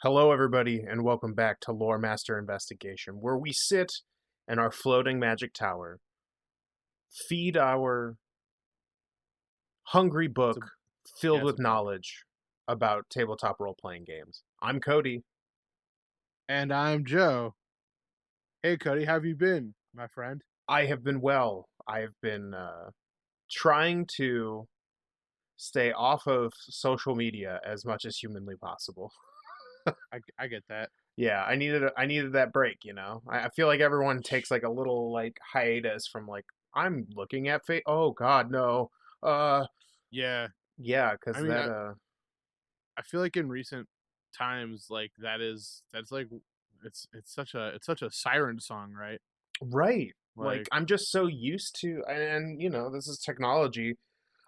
Hello, everybody, and welcome back to LoreMaster Investigation, where we sit in our floating magic tower, feed our hungry It's a book filled yeah, it's with a book. knowledge about tabletop role playing games. I'm Cody. And I'm Joe. Hey Cody, how have you been, my friend? I have been well. I have been trying to stay off of social media as much as humanly possible. I get that. Yeah, I needed that break. I feel like everyone takes like a little like hiatus from like I'm looking at fate. Oh God, no. Uh, Yeah. Yeah, because I mean that I feel like in recent times like that's like it's such a siren song, right? right. Like Like I'm just so used to, and this is technology.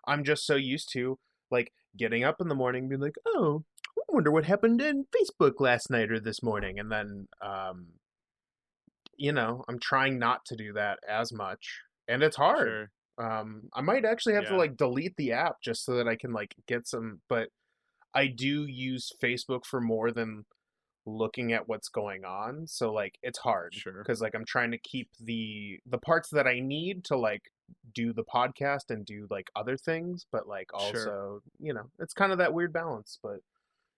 I'm just so used to like getting up in the morning and being like, oh, I wonder what happened in Facebook last night or this morning, and then I'm trying not to do that as much, and it's hard. sure. I might actually have to Yeah. like delete the app just so that I can like get some, but I do use Facebook for more than looking at what's going on, so like it's hard Sure. because like I'm trying to keep the parts that I need to like do the podcast and do like other things, but like Sure. also it's kind of that weird balance, but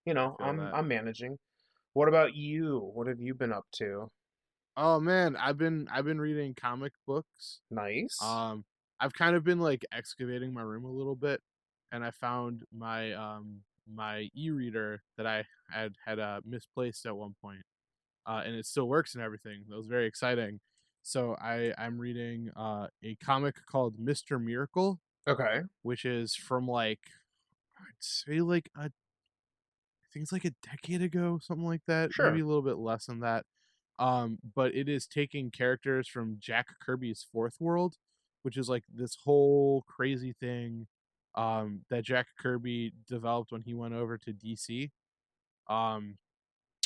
I feel i'm that. i'm managing. What about you? What have you been up to? Oh man, I've been reading comic books. Nice. Um I've kind of been like excavating my room a little bit, and I found my e-reader that I had misplaced at one point. And it still works and everything. That was very exciting. So I'm reading a comic called Mr. Miracle, Okay. which is from like I'd say like I think it's like a decade ago, something like that, maybe Sure. a little bit less than that. But it is taking characters from Jack Kirby's Fourth World, which is like this whole crazy thing that Jack Kirby developed when he went over to DC. Um,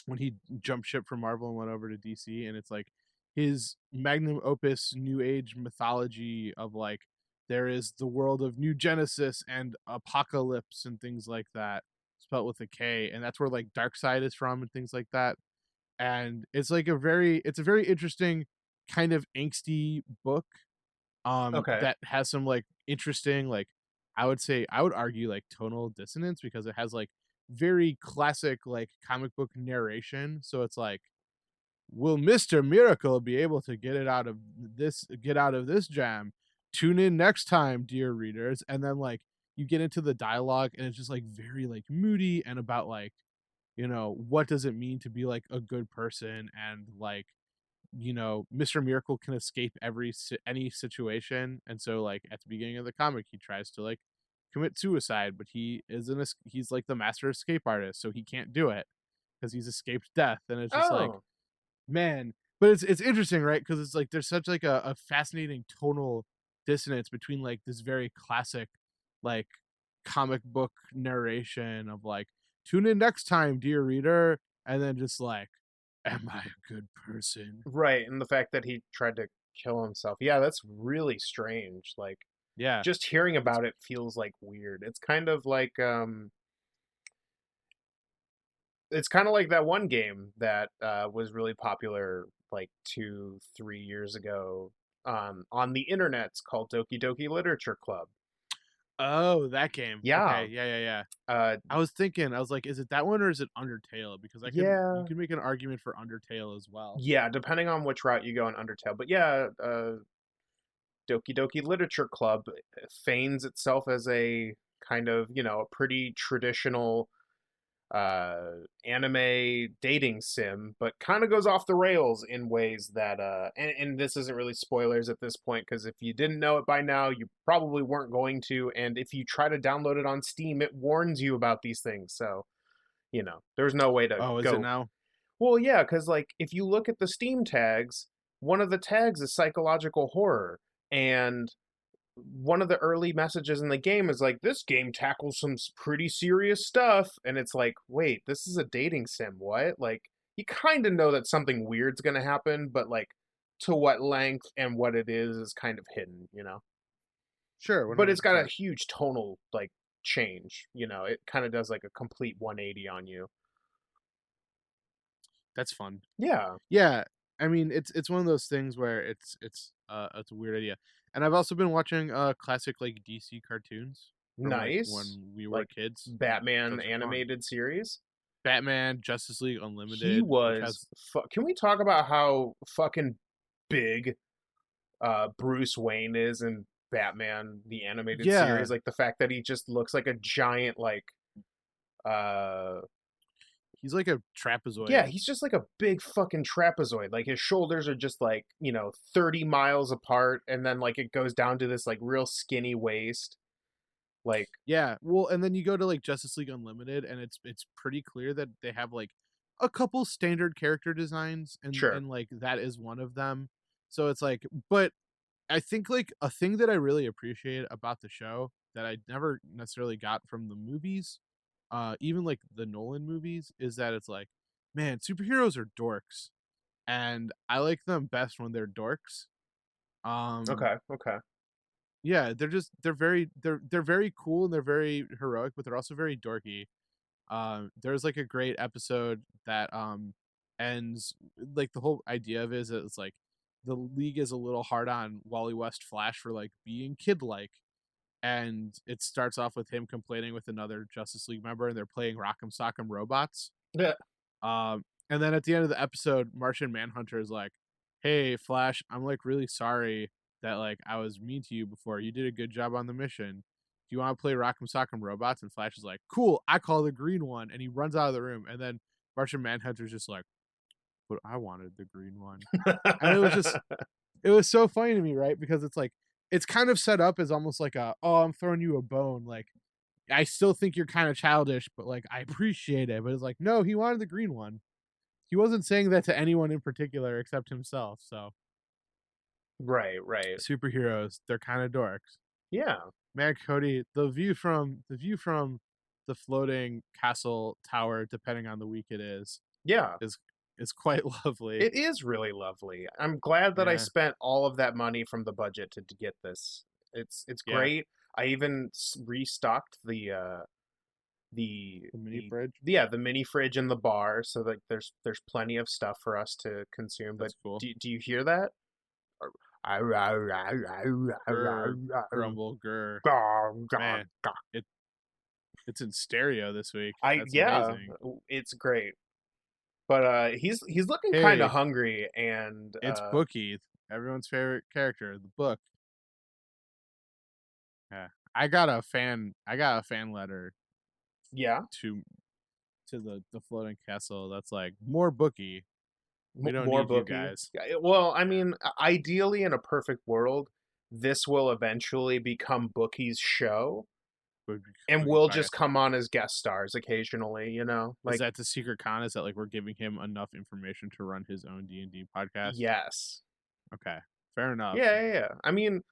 when he jumped ship from Marvel and went over to DC, and it's like his magnum opus new age mythology of like there is the world of New Genesis and Apocalypse and things like that, spelt with a K, and that's where like Dark Side is from and things like that. And it's a very interesting kind of angsty book Okay. that has some like interesting like I would argue like tonal dissonance because it has like very classic like comic book narration. So it's like, will Mr. Miracle be able to get out of this jam? Tune in next time, dear readers. And then like you get into the dialogue and it's just like very like moody and about like, what does it mean to be like a good person, and like, Mr. Miracle can escape any situation, and so like at the beginning of the comic, he tries to like commit suicide, but he's like the master escape artist, so he can't do it because he's escaped death, and it's just like, Oh, man. But it's interesting, right? Because it's like there's such like a fascinating tonal dissonance between like this very classic like comic book narration of like, tune in next time, dear reader, and then just like, am I a good person? right. And the fact that he tried to kill himself, yeah, that's really strange. Like Yeah, just hearing it's about it feels like weird. It's kind of like that one game that was really popular like 2-3 years ago on the internet. It's called Doki Doki Literature Club. oh, that game. Yeah. Okay, yeah. uh I was like, is it that one or is it Undertale? Because you yeah. can make an argument for Undertale as well. Yeah, depending on which route you go in Undertale, but yeah, Doki Doki Literature Club feigns itself as a kind of a pretty traditional uh anime dating sim, but kind of goes off the rails in ways that and this isn't really spoilers at this point, because if you didn't know it by now, you probably weren't going to, and if you try to download it on Steam, it warns you about these things. So there's no way to Oh, is it go. now? Well, yeah, because like if you look at the Steam tags, one of the tags is psychological horror, and one of the early messages in the game is like, this game tackles some pretty serious stuff, and it's like, wait, this is a dating sim, what? Like, you kind of know that something weird's gonna happen, but like to what length and what it is kind of hidden. Sure, one But hundred it's got a percent. huge tonal like change. It kind of does like a complete 180 on you. That's fun. Yeah, Yeah, I mean, it's one of those things where it's a weird idea. And I've also been watching, classic, like, DC cartoons from, like, nice. when we were Like kids, and Batman those are fun. animated series. Batman, Justice League He Unlimited, which was has can we talk about how fucking big Bruce Wayne is in Batman the animated series? yeah, Like the fact that he just looks like a giant uh he's like a trapezoid. yeah, he's just like a big fucking trapezoid. Like his shoulders are just like, 30 miles apart and then like it goes down to this like real skinny waist. Like Yeah, well, and then you go to, like, Justice League Unlimited, and it's pretty clear that they have, like, a couple standard character designs, sure. like, that is one of them. So it's like, but I think, like, a thing that I really appreciate about the show that I never necessarily got from the movies, even, like, the Nolan movies, is that it's like, man, superheroes are dorks, and I like them best when they're dorks. Um, Okay, okay. yeah, they're very cool and they're very heroic, but they're also very dorky. There's, like, a great episode that, ends like, the whole idea of it is that it's like the league is a little hard on Wally West Flash for, like, being kid-like, and it starts off with him complaining with another Justice League member, and they're playing Rock'em Sock'em Robots. Yeah. And then at the end of the episode, Martian Manhunter is like, "Hey, Flash, I'm, like, really sorry that, like, I was mean to you before. You did a good job on the mission. Do you wanna play Rock'em Sock'em Robots?" And Flash is like, "Cool, I call the green one," and he runs out of the room, and then Martian Manhunter's just like, "But I wanted the green one." And it was so funny to me, right? Because it's like, it's kind of set up as almost like a, "Oh, I'm throwing you a bone," like, "I still think you're kinda childish, but, like, I appreciate it." But it's like, no, he wanted the green one. He wasn't saying that to anyone in particular except himself, so Right, right. superheroes, they're kinda dorks. Yeah. Man, Cody, the view from the floating castle tower, depending on the week it Yeah. is quite lovely. It is really lovely. I'm glad that I Yeah, spent all of that money from the budget to get this. It's yeah, great. I even restocked the mini the fridge, yeah, the mini fridge in the bar so like there's plenty of stuff for us to consume. But that's cool. do you hear that? Grr, grumble, grr. Man, it it's in stereo this week. I That's yeah, amazing. it's great. But he's looking kind of Hey, hungry and it's Bookie, everyone's favorite character, the book. Yeah. I got a fan letter yeah. to the floating castle that's like, "More Bookie. We don't More need you Bookie. guys." Yeah, well, I Yeah. mean, ideally in a perfect world, this will eventually become Bookie's show, and Bookie's we'll podcast. just come on as guest stars occasionally, Is Like, that the secret con? Is that, like, we're giving him enough information to run his own D&D podcast? yes. Okay. Fair enough. Yeah, yeah, yeah. I mean,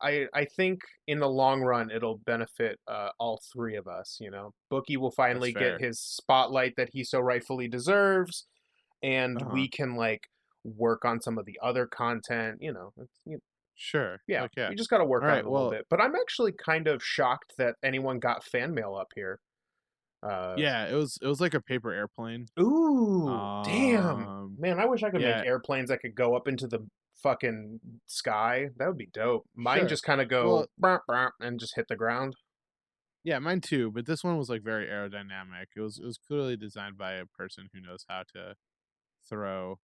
I think in the long run it'll benefit all three of us, Bookie will That's finally get fair. his spotlight that he so rightfully deserves, and Uh-huh. we can like work on some of the other content, Sure. Yeah, Heck yeah. we just got to work on it Alright, a little well, bit. But I'm actually kind of shocked that anyone got fan mail up here. Uh, yeah, it was like a paper airplane. damn. Um, Man, I wish I could make yeah, airplanes that could go up into the fucking sky. That would be dope. Mine sure. just kind of go Well, "Brr, brr," and just hit the ground. yeah, mine too, but this one was, like, very aerodynamic. It was clearly designed by a person who knows how to throw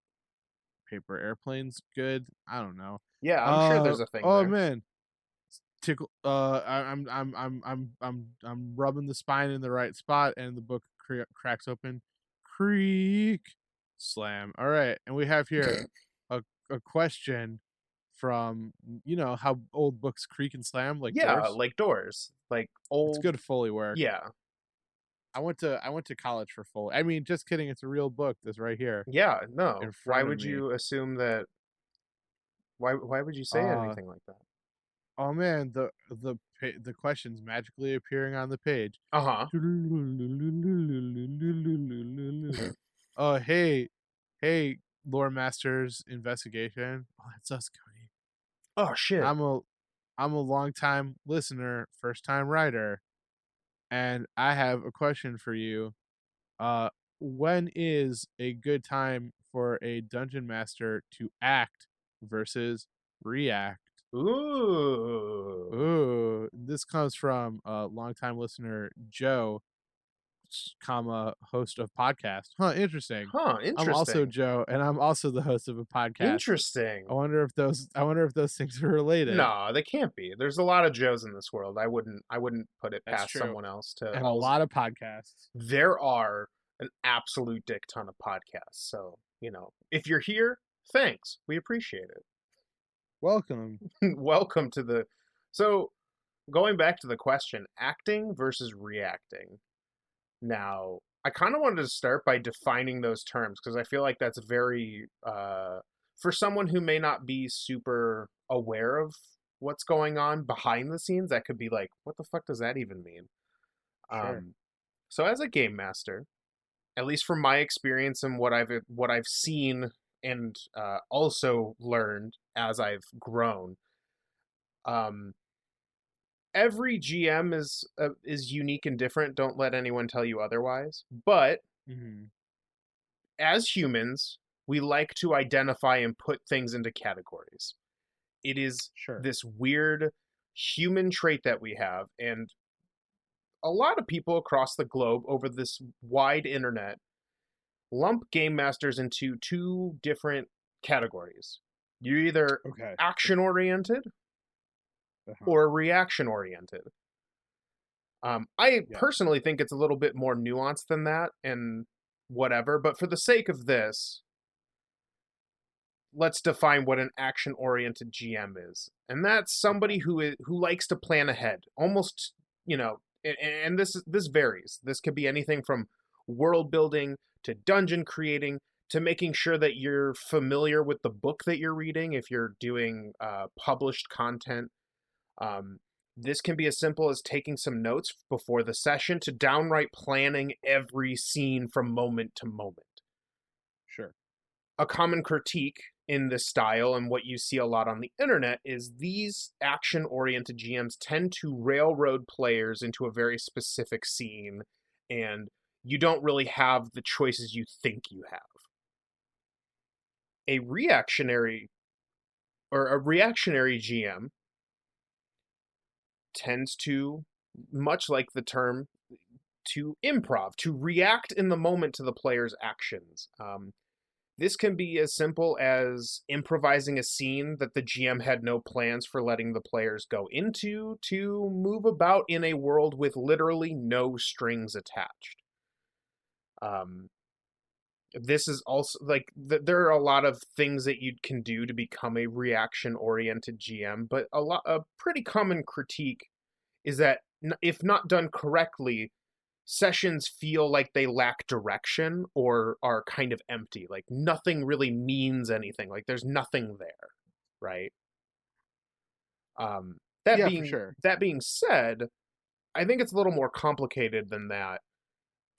paper airplanes good. I don't know. Yeah, I'm sure there's a thing Oh there. man, tickle. I'm rubbing the spine in the right spot, and the book cracks open. Creak, slam. All right, and we have here a question from, you know how old books creak and slam like Yeah, doors. like doors. Like It's old. good Foley work. Yeah. I went to college for Foley. I mean, just kidding. It's a real book that's right here Yeah, in no. Why front of would me. you assume that why would you say Uh anything like that? oh man, the questions magically appearing on the page. Uh-huh. Oh, hey, hey, LoreMaster's investigation. Oh, that's us, Cody. Oh shit. I'm a I'm a long time listener, first time writer, and I have a question for you. Uh, when is a good time for a dungeon master to act versus react? Ooh. Ooh, this comes from a longtime listener, Joe, host of podcast. Huh, interesting. Huh, I'm also interesting. Joe, and I'm also the host of a podcast. Interesting. I wonder if those things are related. No, they can't be. There's a lot of Joes in this world. I wouldn't put it That's past true. someone else to And a also. lot of podcasts. There are an absolute dick ton of podcasts. So, if you're here, thanks. We appreciate Welcome. it. Welcome to the. So, going back to the question, acting versus reacting. Now, I kind of wanted to start by defining those terms because I feel like that's very, for someone who may not be super aware of what's going on behind the scenes, that could be like, what the fuck does that even mean? Sure. So as a game master, at least from my experience and what I've seen and also learned as I've grown, um, every GM is unique and different. Don't let anyone tell you otherwise. But Mhm. as humans, we like to identify and put things into categories. It is Sure. this weird human trait that we have, and a lot of people across the globe over this wide internet lump game masters into two different categories. You're either Okay. action oriented Uh-huh. or reaction oriented. I Yeah. personally think it's a little bit more nuanced than that, and whatever. But for the sake of this, let's define what an action-oriented GM is, and that's Okay. somebody who likes to plan ahead. Almost, and this varies. This could be anything from world building to dungeon creating to making sure that you're familiar with the book that you're reading if you're doing published content. Um, this can be as simple as taking some notes before the session to downright planning every scene from moment to moment. Sure. A common critique in this style and what you see a lot on the internet is these action oriented GMs tend to railroad players into a very specific scene, and you don't really have the choices you think you have. A reactionary a reactionary GM tends to, much like the term, to improv, to react in the moment to the player's actions. This can be as simple as improvising a scene that the GM had no plans for letting the players go into, to move about in a world with literally no strings attached. Um, this is also like there are a lot of things that you can do to become a reaction oriented GM, but a pretty common critique is that if not done correctly, sessions feel like they lack direction or are kind of empty. Like nothing really means anything. Like there's nothing there, right? Um, that Yeah, for being sure. that being said, I think it's a little more complicated than that.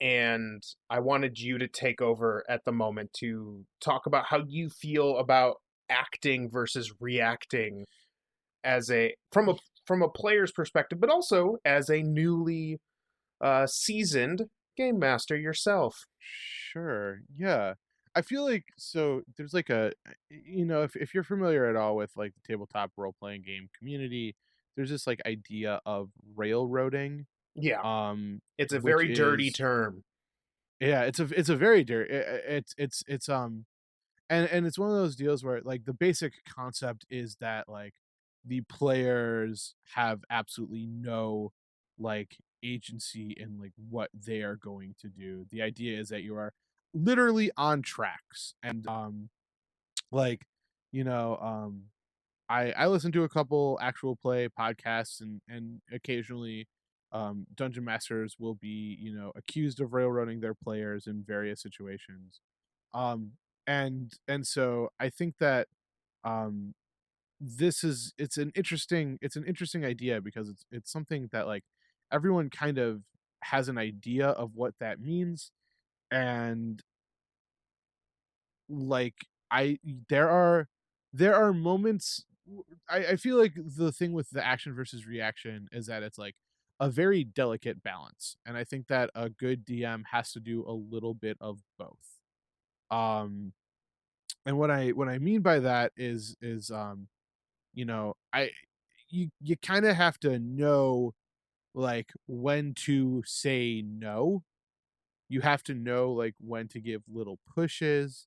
And I wanted you to take over at the moment to talk about how you feel about acting versus reacting as a from a player's perspective, but also as a newly seasoned game master yourself. Sure. Yeah. I feel like so there's like if you're familiar at all with like the tabletop role playing game community, there's this like idea of railroading, Yeah, um, it's a which very dirty is term. yeah, it's a very dear it's and it's one of those deals where like the basic concept is that like the players have absolutely no like agency in like what they are going to do. The idea is that you are literally on tracks and like you know I listen to a couple actual play podcasts and occasionally dungeon masters will be accused of railroading their players in various situations um and so I think that um it's an interesting idea because it's something that like everyone kind of has an idea of what that means and like I there are moments I feel like the thing with the action versus reaction is that it's like a very delicate balance, and I think that a good DM has to do a little bit of both. Um, and what I mean by that is I you kind of have to know like when to say no. You have to know like when to give little pushes,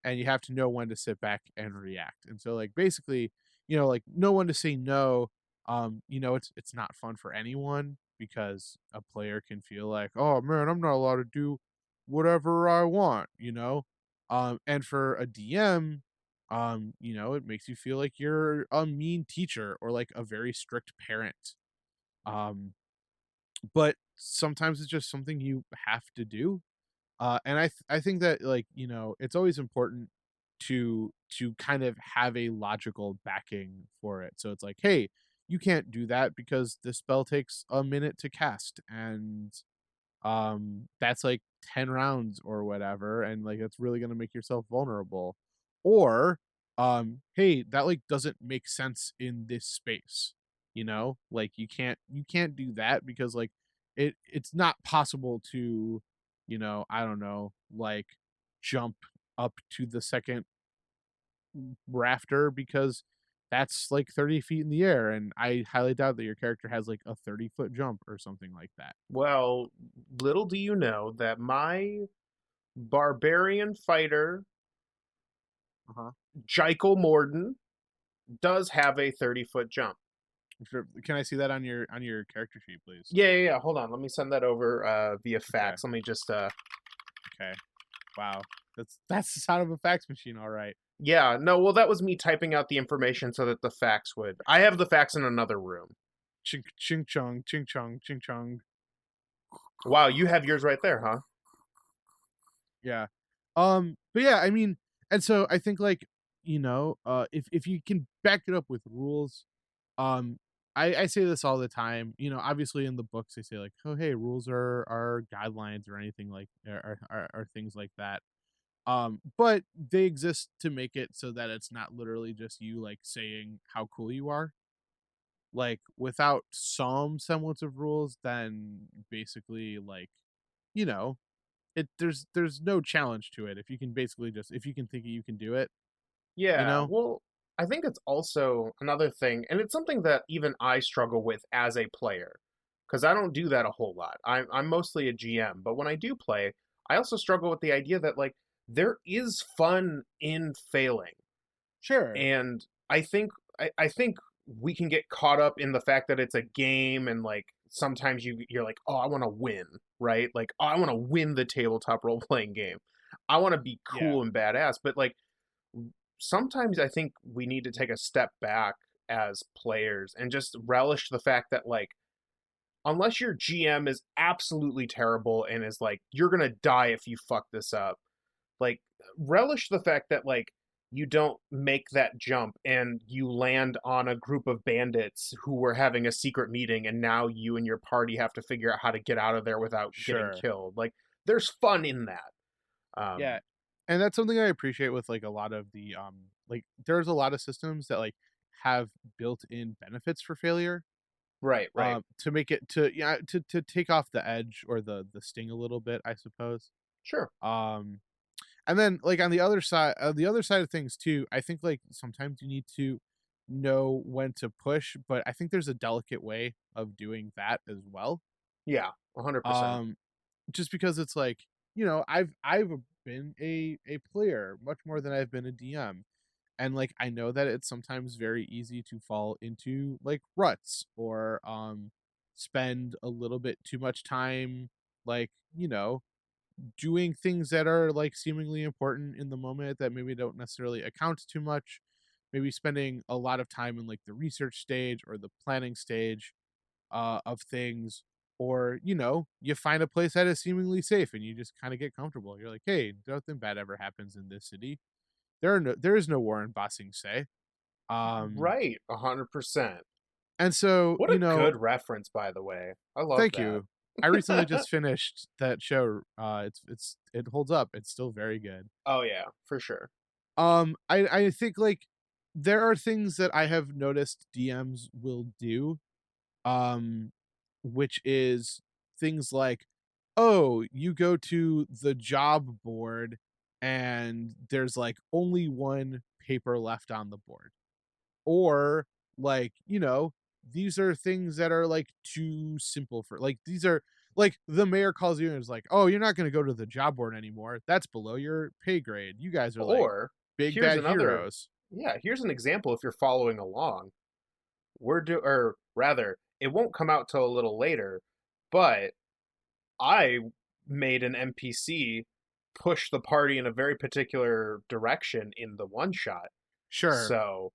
and you have to know when to sit back and react. And so like basically, like know when to say no. It's not fun for anyone because a player can feel like, "Oh man, I'm not allowed to do whatever I want." And for a DM, it makes you feel like you're a mean teacher or like a very strict parent. Um, but sometimes it's just something you have to do. And I think that like it's always important to kind of have a logical backing for it. So it's like, hey, you can't do that because the spell takes a minute to cast, and that's like 10 rounds or whatever, and like that's really going to make yourself vulnerable. Or hey, that like doesn't make sense in this space. Like you can't do that because like it's not possible to I don't know, like jump up to the second rafter because that's like 30 feet in the air, and I highly doubt that your character has like a 30-foot jump or something like that. Well, little do you know that my barbarian fighter, Uh-huh. Jekyll Morden, does have a 30-foot jump. Sure. Can I see that on your character sheet, please? Yeah. Hold on. Let me send that over via Okay. fax. Let me just Okay. Wow. That's the sound of a fax machine, all right. yeah, no, well that was me typing out the information so that the fax would. I have the fax in another room. Ching ching chong, ching chong, ching chong. Wow, you have yours right there, huh? Yeah. But yeah, I mean, and so I think like, if you can back it up with rules, um, I say this all the time. Obviously in the books they say like, oh hey, rules are guidelines or anything like are things like that. But they exist to make it so that it's not literally just you like saying how cool you are. Like without some semblance of rules, then basically like, you know, there's no challenge to it. If you can basically just if you can think you can do it, you Yeah, know? well, I think it's also another thing, and it's something that even I struggle with as a player, because I don't do that a whole lot. I'm mostly a GM, but when I do play, I also struggle with the idea that like there is fun in failing. Sure. And I think we can get caught up in the fact that it's a game and like sometimes you're like, oh, I want to win, right? Like, oh, I want to win the tabletop role playing game. I want to be Yeah. cool and badass. But like sometimes I think we need to take a step back as players and just relish the fact that like unless your GM is absolutely terrible and is like, you're gonna die if you fuck this up, like relish the fact that like you don't make that jump and you land on a group of bandits who were having a secret meeting and now you and your party have to figure out how to get out of there without getting Sure. killed. Like there's fun in that. Yeah. um And that's something I appreciate with like a lot of the like there's a lot of systems that like have built-in benefits for failure right. to make it to yeah to take off the edge or the sting a little bit, I suppose. Sure. Um and then like on the other side of things too, I think like sometimes you need to know when to push, but I think there's a delicate way of doing that as well. Yeah, 100%. Um just because it's like, I've been a player much more than I've been a DM. And like I know that it's sometimes very easy to fall into like ruts or spend a little bit too much time like, doing things that are like seemingly important in the moment that maybe don't necessarily account too much. Maybe spending a lot of time in like the research stage or the planning stage of things, or you find a place that is seemingly safe and you just kind of get comfortable. You're like, hey, nothing bad ever happens in this city. There is no war in Bossing Say. Um, Right, 100%. and so What a good reference, by the way. I love thank that. you. I recently just finished that show. It holds up. It's still very good. Oh yeah, for sure. I think like there are things that I have noticed DMs will do. Um, which is things like, oh, you go to the job board and there's like only one paper left on the board. Or like, these are things that are like too simple for like these are like the mayor calls you and is like, "Oh, you're not going to go to the job board anymore. That's below your pay grade. You guys are like Or big here's bad another, heroes." yeah, here's an example if you're following along. Or rather, it won't come out till a little later, but I made an NPC push the party in a very particular direction in the one shot. Sure. So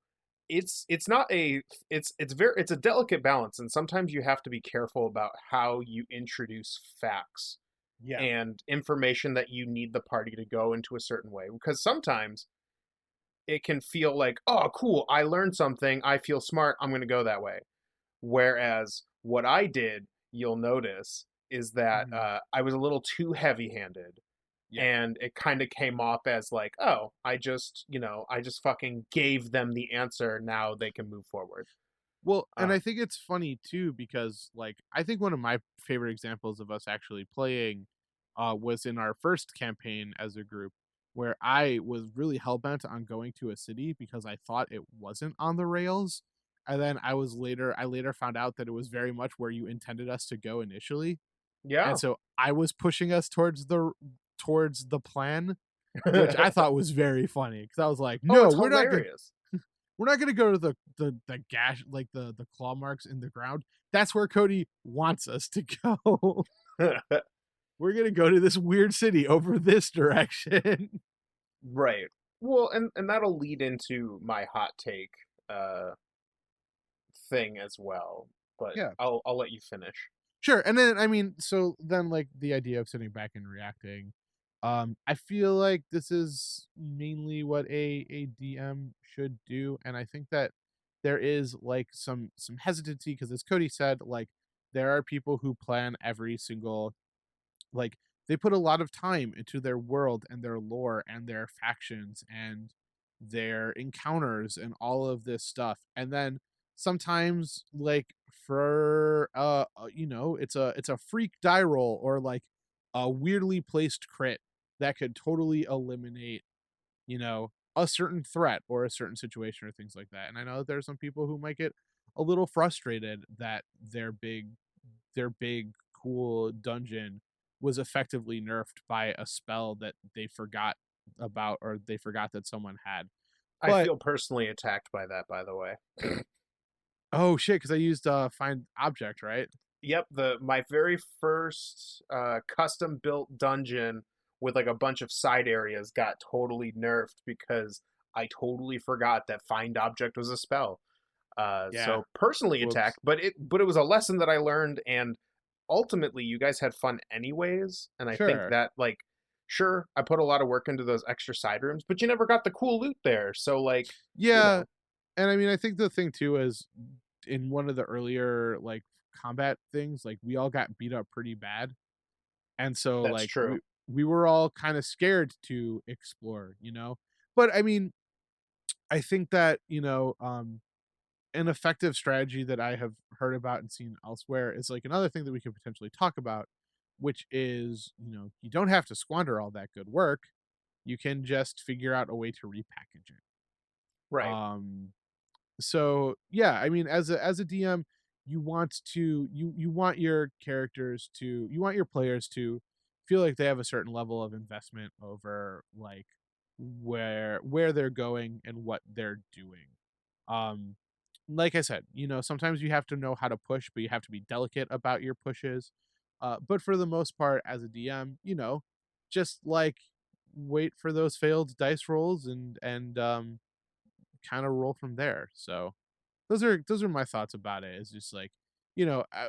it's not a it's a delicate balance, and sometimes you have to be careful about how you introduce facts Yeah. and information that you need the party to go into a certain way, because sometimes it can feel like, oh cool, I learned something, I feel smart, I'm going to go that way. Whereas what I did, you'll notice, is that Mhm. I was a little too heavy-handed, Yeah. and it kind of came off as like, oh, I just fucking gave them the answer. Now they can move forward. Well, and Uh, I think it's funny too because like I think one of my favorite examples of us actually playing was in our first campaign as a group where I was really hell-bent on going to a city because I thought it wasn't on the rails. And then I later found out that it was very much where you intended us to go initially. And yeah. so I was pushing us towards the plan, which I thought was very funny because I was like, Oh, "No, it's hilarious. we're not gonna go to the gash like the claw marks in the ground. That's where Cody wants us to go. We're gonna go to this weird city over this direction." Right. Well, and that'll lead into my hot take uh thing as well. But Yeah. I'll let you finish. Sure. And then I mean, so then like the idea of sitting back and reacting, I feel like this is mainly what a DM should do. And I think that there is like some hesitancy because as Cody said, like there are people who plan every single like they put a lot of time into their world and their lore and their factions and their encounters and all of this stuff. And then sometimes like for it's a freak die roll or like a weirdly placed crit that could totally eliminate, a certain threat or a certain situation or things like that. And I know that there's some people who might get a little frustrated that their big cool dungeon was effectively nerfed by a spell that they forgot about or they forgot that someone had. I But feel personally attacked by that, by the way. oh shit, because I used find object, right? Yep, the my very first custom built dungeon with like a bunch of side areas got totally nerfed because I totally forgot that find object was a spell. Yeah. So personally Whoops. attacked, but it was a lesson that I learned, and ultimately you guys had fun anyways. And I think Sure. that, like, sure, I put a lot of work into those extra side rooms, but you never got the cool loot there. So like, you Yeah. know, And I mean I think the thing too is in one of the earlier like combat things, like we all got beat up pretty bad. And so that's like true. we were all kind of scared to explore, But I mean, I think that, an effective strategy that I have heard about and seen elsewhere is like another thing that we could potentially talk about, which is, you don't have to squander all that good work. You can just figure out a way to repackage it. Right. Um, so yeah, I mean, as a DM, you want your characters to you want your players to feel like they have a certain level of investment over like where they're going and what they're doing. Um, like I said, sometimes you have to know how to push, but you have to be delicate about your pushes. But for the most part, as a DM, just like wait for those failed dice rolls and kind of roll from there. So those are my thoughts about it. It's just like,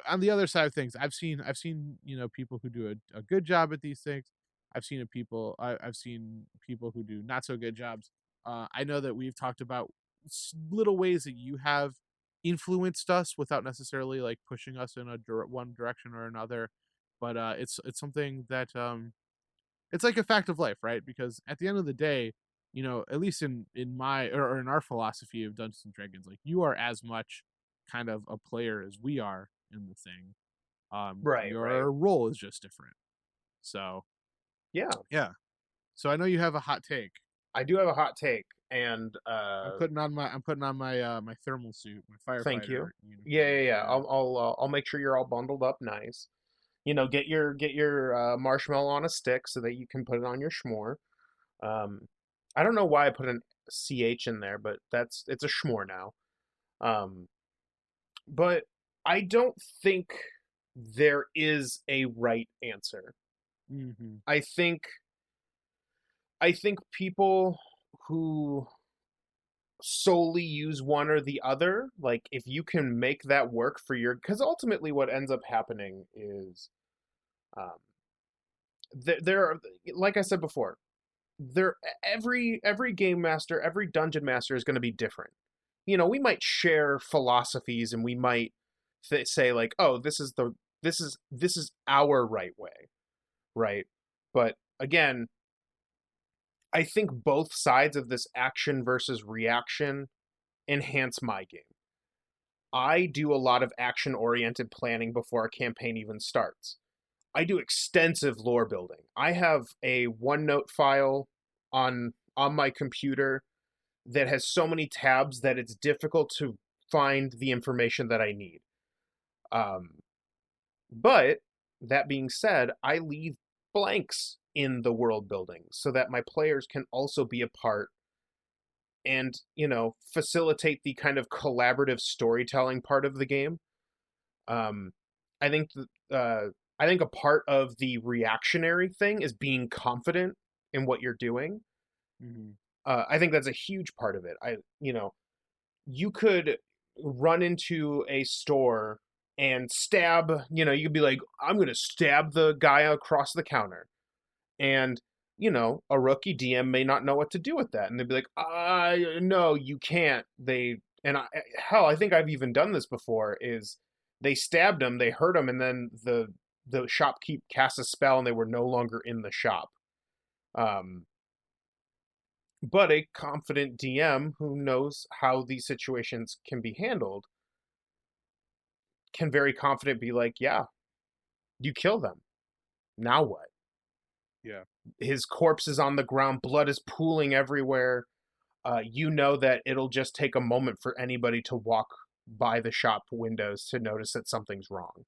on the other side of things, I've seen people who do a good job at these things. I've seen people who do not so good jobs. I know that we've talked about little ways that you have influenced us without necessarily like pushing us in one direction or another. But it's something that it's like a fact of life, right? Because at the end of the day, at least in my or in our philosophy of Dungeons and Dragons, like you are as much kind of a player as we are in the thing. Right, right. Your role is just different. So Yeah, yeah. So I know you have a hot take. I do have a hot take, and I'm putting on my my thermal suit, my thank you. firefighter Yeah, uniform. yeah, yeah. Yeah. I'll make sure you're all bundled up nice. Get your marshmallow on a stick so that you can put it on your schmore. Um, I don't know why I put an ch in there, but it's a schmore now. Um, but I don't think there is a right answer. Mhm. I think I think people who solely use one or the other, like if you can make that work for your, because ultimately what ends up happening is um, there are, like I said before, there every game master, every dungeon master is going to be different. We might share philosophies and we might say like, oh, this is our right way, right? But again, I think both sides of this action versus reaction enhance my game. I do a lot of action oriented planning before a campaign even starts. I do extensive lore building. I have a OneNote file on my computer that has so many tabs that it's difficult to find the information that I need. Um, but that being said, I leave blanks in the world building so that my players can also be a part and, facilitate the kind of collaborative storytelling part of the game. Um, I think I think a part of the reactionary thing is being confident in what you're doing. Mhm. I think that's a huge part of it. You could run into a store and stab. You could be like, I'm gonna stab the guy across the counter, and a rookie DM may not know what to do with that, and they'd be like, no, you can't. Hell, I think I've even done this before. Is they stabbed him, they hurt him, and then the shopkeep cast a spell, and they were no longer in the shop. Um, but a confident DM who knows how these situations can be handled can very confident be like, yeah, you kill them. Now what? Yeah. His corpse is on the ground, blood is pooling everywhere. You know that it'll just take a moment for anybody to walk by the shop windows to notice that something's wrong.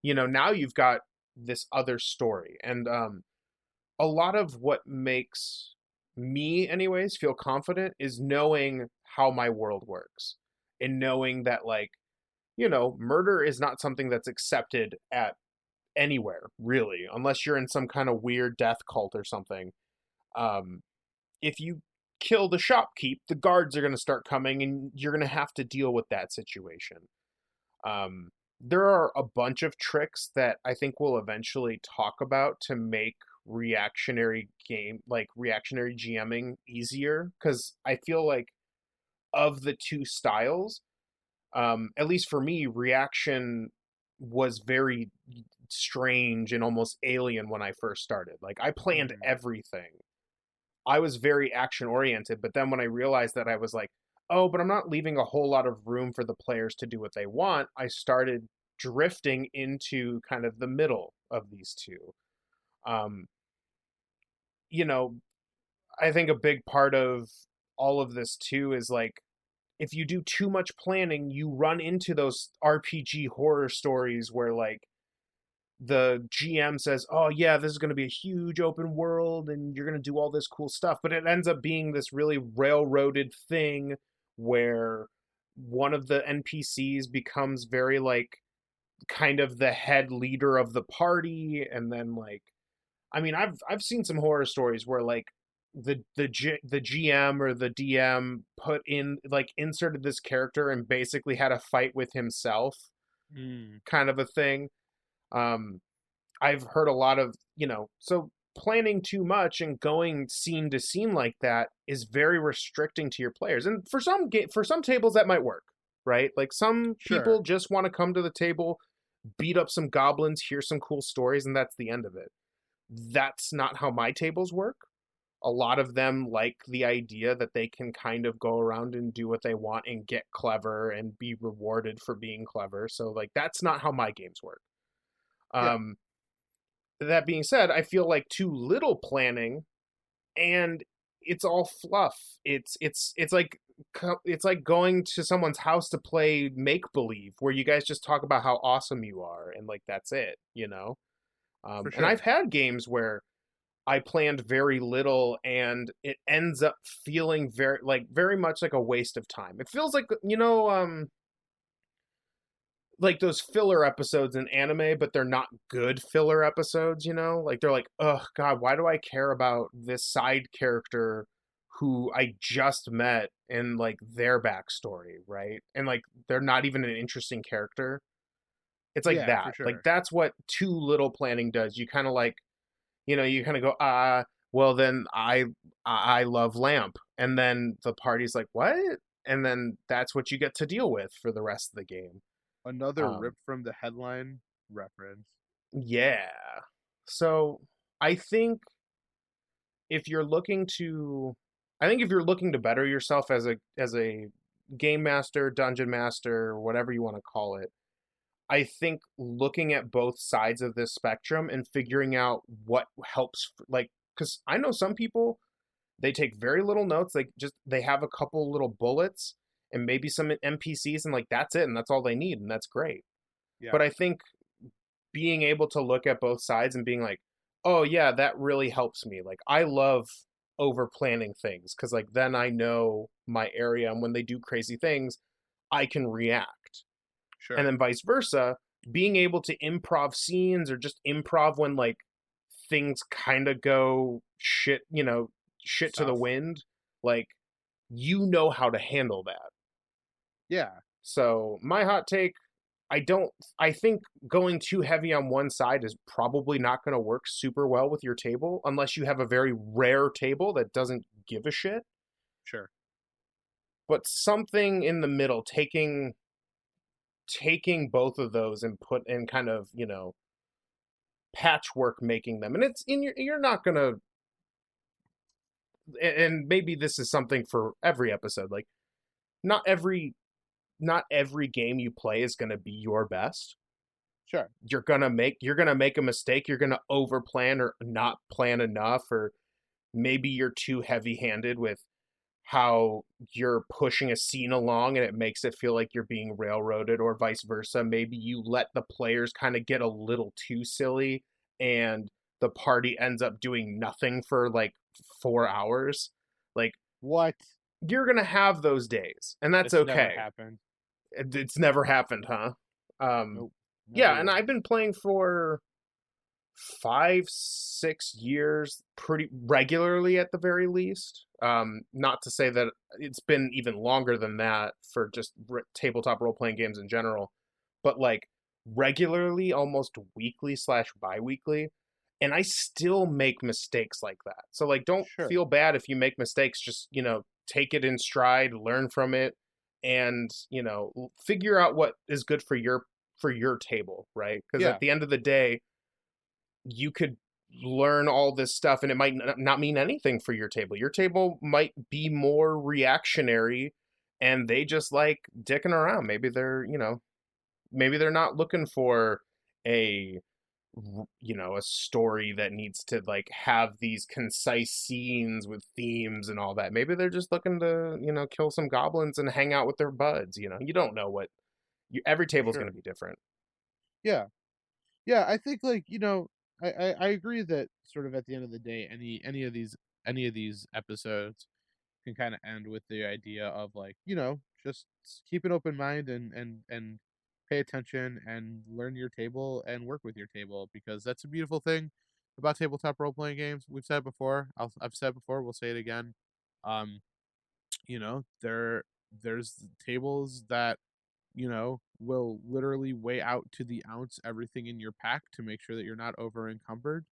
Now you've got this other story. And a lot of what makes me, anyways, feel confident is knowing how my world works and knowing that, like, murder is not something that's accepted at anywhere, really, unless you're in some kind of weird death cult or something. Um, if you kill the shopkeep, the guards are going to start coming and you're going to have to deal with that situation. Um, there are a bunch of tricks that I think we'll eventually talk about to make reactionary GMing easier, because I feel like of the two styles, at least for me, reaction was very strange and almost alien when I first started. Like I planned Mhm. everything. I was very action oriented, but then when I realized that, I was like, oh, but I'm not leaving a whole lot of room for the players to do what they want, I started drifting into kind of the middle of these two. Um, you know, I think a big part of all of this too is like, if you do too much planning, you run into those RPG horror stories where like the GM says, "Oh yeah, this is going to be a huge open world and you're going to do all this cool stuff." But it ends up being this really railroaded thing where one of the NPCs becomes very like kind of the head leader of the party, and then like, I mean, I've seen some horror stories where like the GM or the DM put in like inserted this character and basically had a fight with himself, Mm. kind of a thing. Um, I've heard a lot of, so planning too much and going scene to scene like that is very restricting to your players. And for some tables that might work, right? Like some Sure. people just want to come to the table, beat up some goblins, hear some cool stories, and that's the end of it. That's not how my tables work. A lot of them like the idea that they can kind of go around and do what they want and get clever and be rewarded for being clever. So like that's not how my games work. Yeah, Um, that being said, I feel like too little planning and it's all fluff. It's like going to someone's house to play make believe, where you guys just talk about how awesome you are, and like that's it, you know. for And I've sure. had games where I planned very little, and it ends up feeling very much like a waste of time. It feels like like those filler episodes in anime, but they're not good filler episodes, you know? Like they're like, "Oh god, why do I care about this side character who I just met and like their backstory, right?" And like they're not even an interesting character. It's like Yeah, for that. Like sure. that's what too little planning does. You kind of like, you kind of go, well then I love Lamp." And then the party's like, "What?" And then that's what you get to deal with for the rest of the game. Another Um rip from the headline reference. Yeah. So I think if you're looking to I think if you're looking to better yourself as a game master, dungeon master, whatever you want to call it, I think looking at both sides of this spectrum and figuring out what helps like cuz I know some people they take very little notes, like just they have a couple little bullets and maybe some NPCs and like that's it and that's all they need and that's great. Yeah, But I think being able to look at both sides and being like, oh yeah, that really helps me. Like I love over planning things because like then I know my area and when they do crazy things, I can react. And sure. then vice versa, being able to improv scenes or just improv when like things kind of go shit, shit to the South. wind, like you know how to handle that. Yeah, So my hot take, I don't I think going too heavy on one side is probably not going to work super well with your table unless you have a very rare table that doesn't give a shit. sure. But something in the middle, taking both of those and put in kind of, patchwork making them. And it's in you're not going to and maybe this is something for every episode. Like not every not every game you play is going to be your best. Sure. You're gonna make a mistake. You're gonna overplan or not plan enough, or maybe you're too heavy handed with how you're pushing a scene along and it makes it feel like you're being railroaded, or vice versa. Maybe you let the players kind of get a little too silly and the party ends up doing nothing for like 4 hours. Like What? you're gonna have those days, and that's It's never okay. happened. It's never happened, huh? Um, Nope. Never yeah, and will. I've been playing for 5, 6 years pretty regularly at the very least. Not to say that it's been even longer than that for just tabletop role playing games in general, but like regularly, almost weekly slash bi-weekly. And I still make mistakes like that. So like don't Sure. feel bad if you make mistakes, just, take it in stride, learn from it, and, figure out what is good for your table, right? Because Yeah, at the end of the day, you could learn all this stuff and it might not mean anything for your table. Your table might be more reactionary and they just like dicking around. Maybe they're not looking for a a story that needs to like have these concise scenes with themes and all that. Maybe they're just looking to, kill some goblins and hang out with their buds, You don't know what every table's going sure. to be different. Yeah. Yeah, I think like, I agree that sort of at the end of the day, any of these episodes can kind of end with the idea of like, just keep an open mind and pay attention and learn your table and work with your table because that's a beautiful thing about tabletop role playing games. We've said it before. I've said it before. We'll say it again. Um, there's tables that will literally weigh out to the ounce everything in your pack to make sure that you're not over encumbered.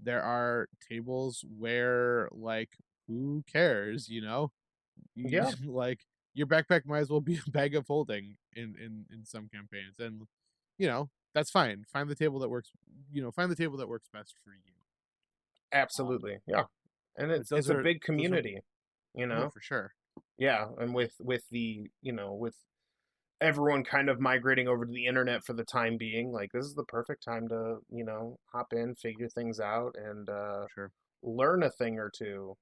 There are tables where like who cares, Yeah, like your backpack might as well be a bag of holding in some campaigns and that's fine. Find the table that works best for you. Um absolutely. Yeah. And but it's a big those are community, you oh know? for sure. Yeah, and with the, with everyone kind of migrating over to the internet for the time being, like this is the perfect time to, hop in, figure things out, and Sure. learn a thing or two.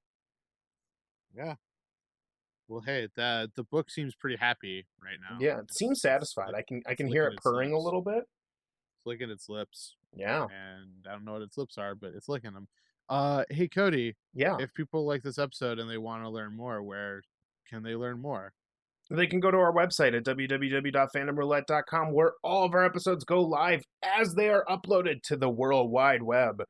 Yeah. Well, hey, the book seems pretty happy right now. Yeah, it seems satisfied. I It's can hear licking it its purring a lips. little bit. It's licking its lips, Yeah. and I don't know what its lips are, but it's licking them. Hey Cody, Yeah. if people like this episode and they want to learn more, where can they learn more? They can go to our website at www.fandomroulette.com, where all of our episodes go live as they are uploaded to the World Wide Web.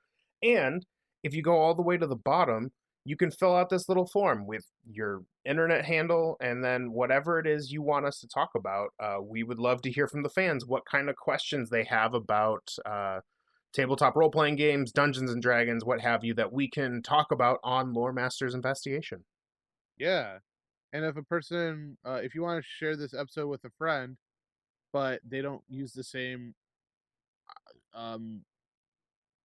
And if you go all the way to the bottom, you can fill out this little form with your internet handle and then whatever it is you want us to talk about. We would love to hear from the fans what kind of questions they have about tabletop role playing games, Dungeons and Dragons, what have you, that we can talk about on LoreMaster's Investigation. Yeah. And if a person, if you want to share this episode with a friend, but they don't use the same um,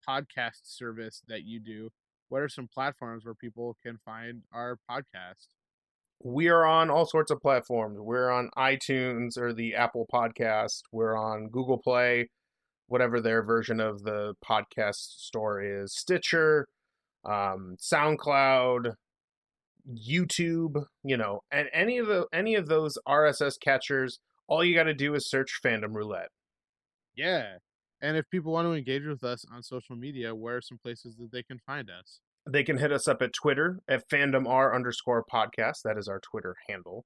podcast service that you do, what are some platforms where people can find our podcast? We are on all sorts of platforms. We're on iTunes or the Apple Podcast. We're on Google Play, whatever their version of the podcast store is. Stitcher, SoundCloud, YouTube. And any of those RSS catchers. All you got to do is search Fandom Roulette. Yeah. And if people want to engage with us on social media, where are some places that they can find us? They can hit us up at Twitter at fandomr_podcast. That is our Twitter handle.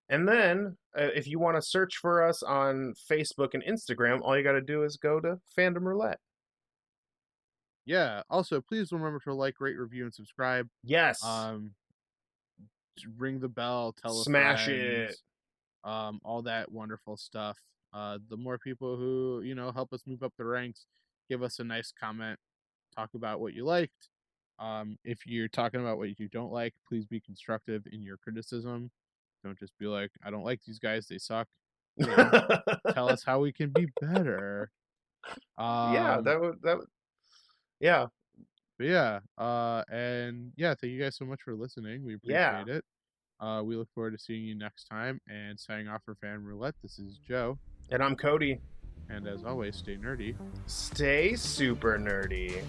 And then, if you want to search for us on Facebook and Instagram, all you got to do is go to Fandom Roulette. Yeah. Also, please remember to like, rate, review, and subscribe. Yes. Ring the bell, tell a Smash it. friend, all that wonderful stuff. The more people who help us move up the ranks, give us a nice comment, talk about what you liked. If you're talking about what you don't like, please be constructive in your criticism. Don't just be like, I don't like these guys, they suck. Tell us how we can be better. Yeah, yeah. But yeah, and yeah, thank you guys so much for listening. We Yeah. appreciate it. We look forward to seeing you next time. And signing off for Fan Roulette, this is Joe. And I'm Cody. And as always, stay nerdy. Stay super nerdy.